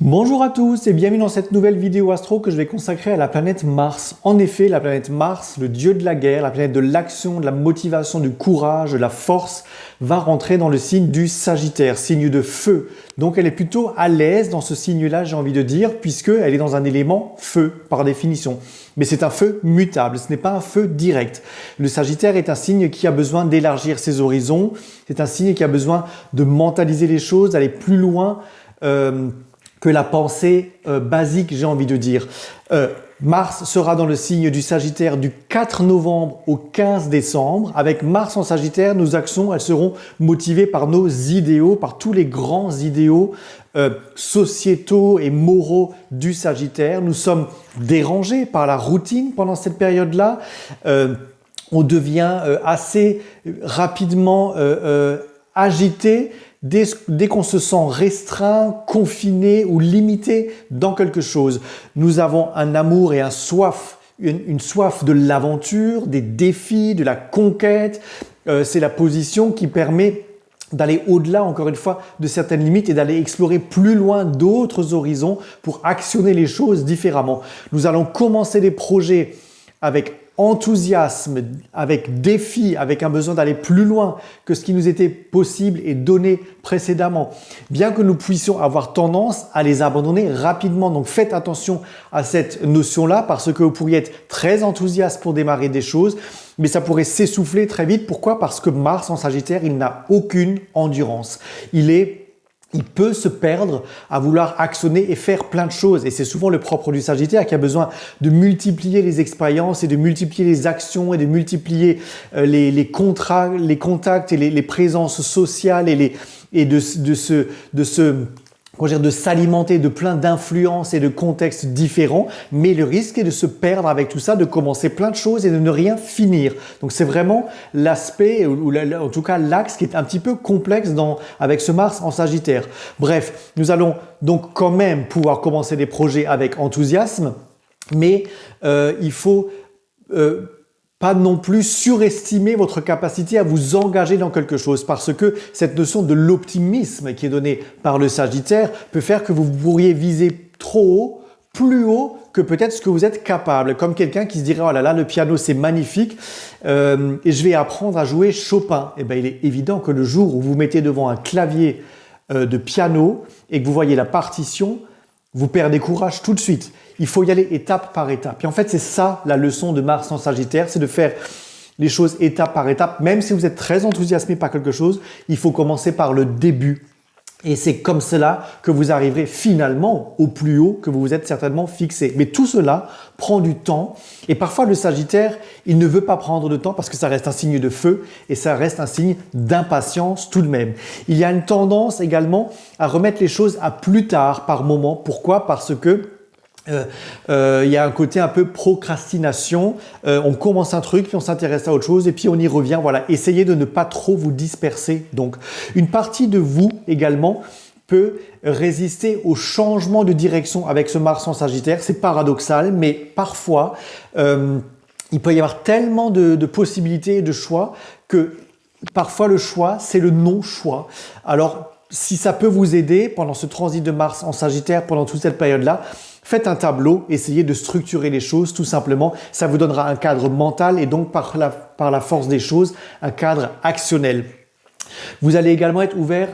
Bonjour à tous et bienvenue dans cette nouvelle vidéo astro que je vais consacrer à la planète Mars. En effet, la planète Mars, le dieu de la guerre, la planète de l'action, de la motivation, du courage, de la force, va rentrer dans le signe du Sagittaire, signe de feu. Donc elle est plutôt à l'aise dans ce signe-là, j'ai envie de dire, puisqu'elle est dans un élément feu, par définition. Mais c'est un feu mutable, ce n'est pas un feu direct. Le Sagittaire est un signe qui a besoin d'élargir ses horizons, c'est un signe qui a besoin de mentaliser les choses, d'aller plus loin, que la pensée basique, j'ai envie de dire. Mars sera dans le signe du Sagittaire du 4 novembre au 15 décembre. Avec Mars en Sagittaire, nos actions, elles seront motivées par nos idéaux, par tous les grands idéaux sociétaux et moraux du Sagittaire. Nous sommes dérangés par la routine pendant cette période-là. On devient assez rapidement agité. Dès qu'on se sent restreint, confiné ou limité dans quelque chose, nous avons un amour et une soif de l'aventure, des défis, de la conquête. C'est la position qui permet d'aller au-delà, encore une fois, de certaines limites et d'aller explorer plus loin d'autres horizons pour actionner les choses différemment. Nous allons commencer des projets avec enthousiasme, avec défi, avec un besoin d'aller plus loin que ce qui nous était possible et donné précédemment, bien que nous puissions avoir tendance à les abandonner rapidement. Donc faites attention à cette notion-là parce que vous pourriez être très enthousiaste pour démarrer des choses, mais ça pourrait s'essouffler très vite. Pourquoi? Parce que Mars en Sagittaire, il n'a aucune endurance. Il peut se perdre à vouloir actionner et faire plein de choses. Et c'est souvent le propre du Sagittaire qui a besoin de multiplier les expériences et de multiplier les actions et de multiplier les contacts et les présences sociales et de s'alimenter de plein d'influences et de contextes différents, mais le risque est de se perdre avec tout ça, de commencer plein de choses et de ne rien finir. Donc c'est vraiment l'aspect, ou en tout cas l'axe qui est un petit peu complexe avec ce Mars en Sagittaire. Bref, nous allons donc quand même pouvoir commencer des projets avec enthousiasme, mais il faut pas non plus surestimer votre capacité à vous engager dans quelque chose parce que cette notion de l'optimisme qui est donnée par le Sagittaire peut faire que vous pourriez viser trop haut, plus haut que peut-être ce que vous êtes capable. Comme quelqu'un qui se dirait « Oh là là, le piano c'est magnifique et je vais apprendre à jouer Chopin ». Eh bien, il est évident que le jour où vous mettez devant un clavier de piano et que vous voyez la partition, vous perdez courage tout de suite. Il faut y aller étape par étape. Et en fait, c'est ça la leçon de Mars en Sagittaire, c'est de faire les choses étape par étape. Même si vous êtes très enthousiasmé par quelque chose, il faut commencer par le début. Et c'est comme cela que vous arriverez finalement au plus haut que vous vous êtes certainement fixé. Mais tout cela prend du temps. Et parfois, le Sagittaire, il ne veut pas prendre de temps parce que ça reste un signe de feu et ça reste un signe d'impatience tout de même. Il y a une tendance également à remettre les choses à plus tard par moment. Pourquoi? Parce que il y a un côté un peu procrastination. On commence un truc, puis on s'intéresse à autre chose, et puis on y revient. Voilà, essayez de ne pas trop vous disperser. Donc, une partie de vous également peut résister au changement de direction avec ce Mars en Sagittaire. C'est paradoxal, mais parfois, il peut y avoir tellement de possibilités et de choix que parfois le choix, c'est le non-choix. Alors, si ça peut vous aider pendant ce transit de Mars en Sagittaire, pendant toute cette période-là, faites un tableau, essayez de structurer les choses tout simplement. Ça vous donnera un cadre mental et donc par la force des choses, un cadre actionnel. Vous allez également être ouvert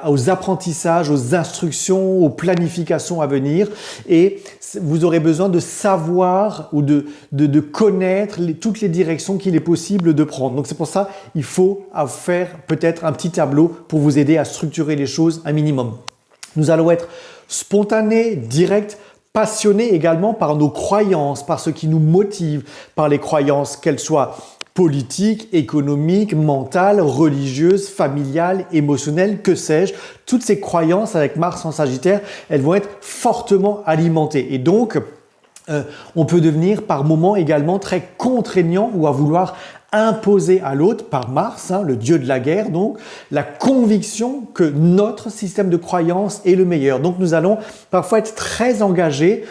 aux apprentissages, aux instructions, aux planifications à venir et vous aurez besoin de savoir ou de connaître toutes les directions qu'il est possible de prendre. Donc c'est pour ça qu'il faut faire peut-être un petit tableau pour vous aider à structurer les choses un minimum. Nous allons être spontanés, directs, passionnés également par nos croyances, par ce qui nous motive, par les croyances, qu'elles soient politiques, économiques, mentales, religieuses, familiales, émotionnelles, que sais-je. Toutes ces croyances avec Mars en Sagittaire, elles vont être fortement alimentées. Et donc, on peut devenir par moments également très contraignant ou à vouloir imposer à l'autre, par Mars, le dieu de la guerre, donc, la conviction que notre système de croyance est le meilleur. Donc nous allons parfois être très engagés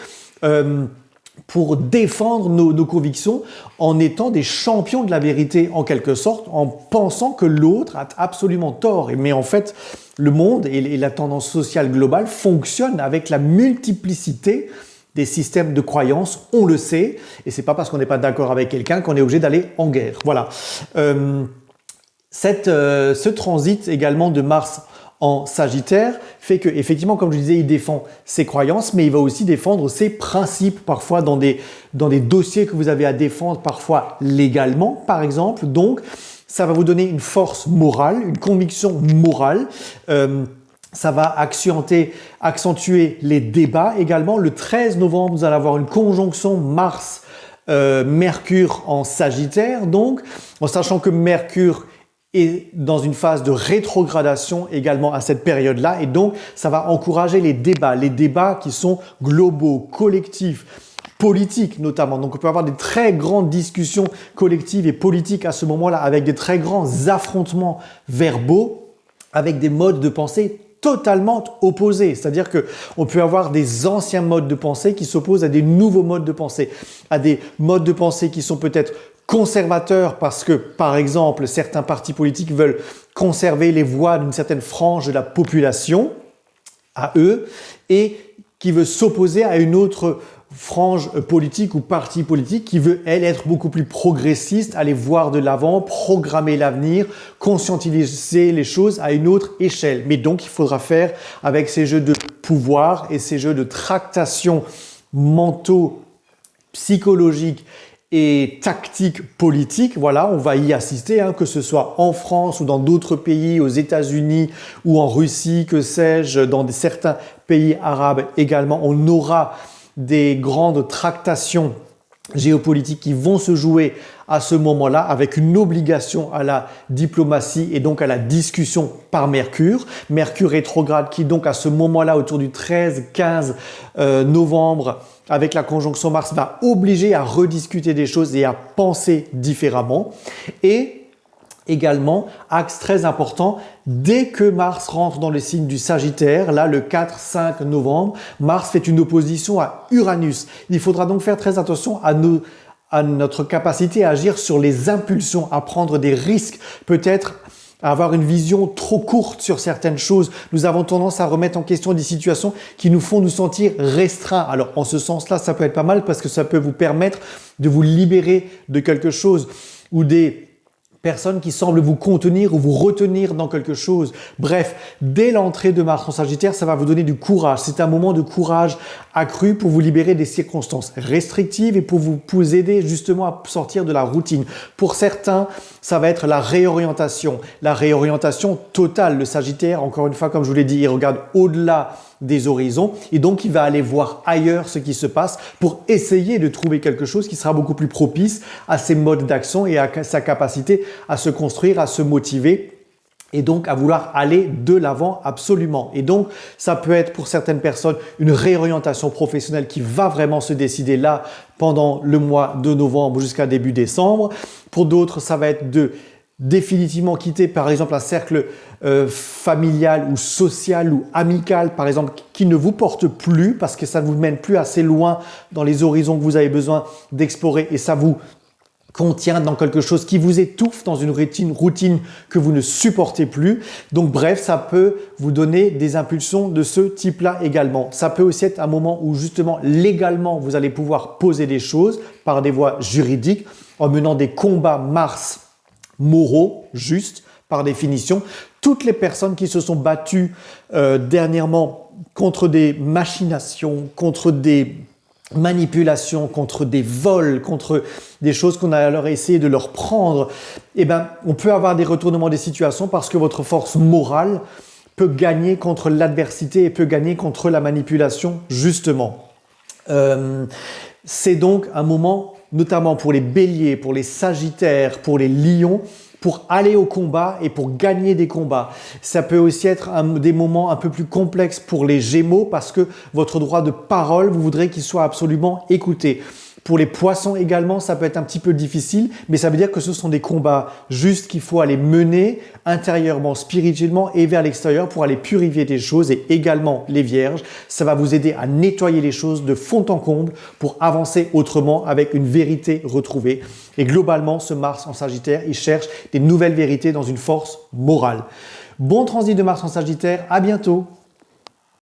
pour défendre nos convictions en étant des champions de la vérité en quelque sorte, en pensant que l'autre a absolument tort. Mais en fait, le monde et la tendance sociale globale fonctionne avec la multiplicité des systèmes de croyances, on le sait, et c'est pas parce qu'on n'est pas d'accord avec quelqu'un qu'on est obligé d'aller en guerre. Voilà. Ce transit également de Mars en Sagittaire fait que, effectivement, comme je disais, il défend ses croyances, mais il va aussi défendre ses principes, parfois dans des dossiers que vous avez à défendre, parfois légalement, par exemple. Donc, ça va vous donner une force morale, une conviction morale. Ça va accentuer les débats également. Le 13 novembre, vous allez avoir une conjonction Mars-Mercure en Sagittaire, donc, en sachant que Mercure est dans une phase de rétrogradation également à cette période-là, et donc ça va encourager les débats qui sont globaux, collectifs, politiques notamment. Donc on peut avoir des très grandes discussions collectives et politiques à ce moment-là, avec des très grands affrontements verbaux, avec des modes de pensée totalement opposés. C'est-à-dire que on peut avoir des anciens modes de pensée qui s'opposent à des nouveaux modes de pensée, à des modes de pensée qui sont peut-être conservateurs parce que, par exemple, certains partis politiques veulent conserver les voix d'une certaine frange de la population à eux, et qui veut s'opposer à une autre frange politique ou parti politique qui veut, elle, être beaucoup plus progressiste, aller voir de l'avant, programmer l'avenir, conscientiser les choses à une autre échelle. Mais donc, il faudra faire avec ces jeux de pouvoir et ces jeux de tractation mentaux, psychologiques et tactiques politiques. Voilà, on va y assister, que ce soit en France ou dans d'autres pays, aux États-Unis ou en Russie, que sais-je, dans certains pays arabes également. On aura des grandes tractations géopolitiques qui vont se jouer à ce moment-là, avec une obligation à la diplomatie et donc à la discussion par Mercure. Mercure rétrograde qui donc à ce moment-là, autour du 13-15 novembre, avec la conjonction Mars, va obliger à rediscuter des choses et à penser différemment. Et également, axe très important, dès que Mars rentre dans le signe du Sagittaire, là le 4-5 novembre, Mars fait une opposition à Uranus. Il faudra donc faire très attention à notre capacité à agir sur les impulsions, à prendre des risques, peut-être à avoir une vision trop courte sur certaines choses. Nous avons tendance à remettre en question des situations qui nous font nous sentir restreints. Alors, en ce sens-là, ça peut être pas mal parce que ça peut vous permettre de vous libérer de quelque chose ou des personnes qui semblent vous contenir ou vous retenir dans quelque chose. Bref, dès l'entrée de Mars en Sagittaire, ça va vous donner du courage. C'est un moment de courage accru pour vous libérer des circonstances restrictives et pour vous aider justement à sortir de la routine. Pour certains, ça va être la réorientation totale. Le Sagittaire, encore une fois, comme je vous l'ai dit, il regarde au-delà des horizons et donc il va aller voir ailleurs ce qui se passe pour essayer de trouver quelque chose qui sera beaucoup plus propice à ses modes d'action et à sa capacité à se construire, à se motiver et donc à vouloir aller de l'avant absolument. Et donc ça peut être pour certaines personnes une réorientation professionnelle qui va vraiment se décider là pendant le mois de novembre jusqu'à début décembre. Pour d'autres, ça va être de définitivement quitter par exemple un cercle familial ou social ou amical par exemple qui ne vous porte plus parce que ça ne vous mène plus assez loin dans les horizons que vous avez besoin d'explorer et ça vous contient dans quelque chose qui vous étouffe dans une routine que vous ne supportez plus. Donc bref, ça peut vous donner des impulsions de ce type-là également. Ça peut aussi être un moment où justement légalement vous allez pouvoir poser des choses par des voies juridiques en menant des combats Mars moraux, justes, par définition. Toutes les personnes qui se sont battues dernièrement contre des machinations, contre des manipulations, contre des vols, contre des choses qu'on a alors essayé de leur prendre, on peut avoir des retournements des situations parce que votre force morale peut gagner contre l'adversité et peut gagner contre la manipulation, justement. C'est donc un moment notamment pour les béliers, pour les sagittaires, pour les lions, pour aller au combat et pour gagner des combats. Ça peut aussi être des moments un peu plus complexes pour les gémeaux parce que votre droit de parole, vous voudrez qu'il soit absolument écouté. Pour les poissons également, ça peut être un petit peu difficile, mais ça veut dire que ce sont des combats justes qu'il faut aller mener intérieurement, spirituellement et vers l'extérieur pour aller purifier des choses. Et également les vierges, ça va vous aider à nettoyer les choses de fond en comble pour avancer autrement avec une vérité retrouvée. Et globalement, ce Mars en Sagittaire, il cherche des nouvelles vérités dans une force morale. Bon transit de Mars en Sagittaire, à bientôt.